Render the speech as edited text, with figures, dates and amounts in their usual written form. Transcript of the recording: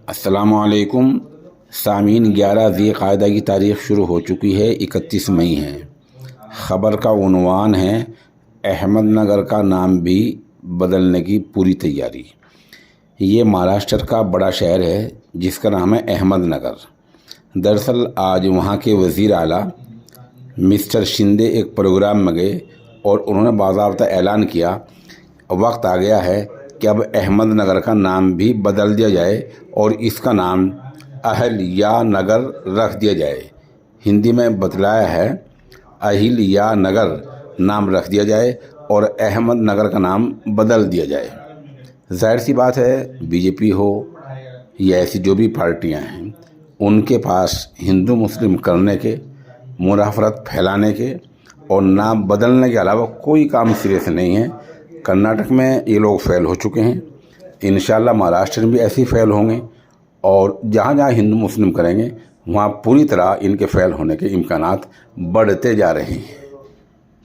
السلام علیکم سامعین، 11 ذی قعدہ کی تاریخ شروع ہو چکی ہے، 31 مئی ہے۔ خبر کا عنوان ہے احمد نگر کا نام بھی بدلنے کی پوری تیاری۔ یہ مہاراشٹر کا بڑا شہر ہے جس کا نام ہے احمد نگر۔ دراصل آج وہاں کے وزیر اعلیٰ مسٹر شندے ایک پروگرام میں گئے اور انہوں نے باضابطہ اعلان کیا وقت آ گیا ہے کہ اب احمد نگر کا نام بھی بدل دیا جائے اور اس کا نام اہلیا نگر رکھ دیا جائے۔ ہندی میں بتلایا ہے اہلیا نگر نام رکھ دیا جائے اور احمد نگر کا نام بدل دیا جائے۔ ظاہر سی بات ہے، بی جے پی ہو یا ایسی جو بھی پارٹیاں ہیں، ان کے پاس ہندو مسلم کرنے کے، منافرت پھیلانے کے اور نام بدلنے کے علاوہ کوئی کام سرے سے نہیں ہے۔ کرناٹک میں یہ لوگ فیل ہو چکے ہیں، انشاءاللہ مہاراشٹر میں بھی ایسے ہی فیل ہوں گے، اور جہاں جہاں ہندو مسلم کریں گے وہاں پوری طرح ان کے فیل ہونے کے امکانات بڑھتے جا رہے ہیں۔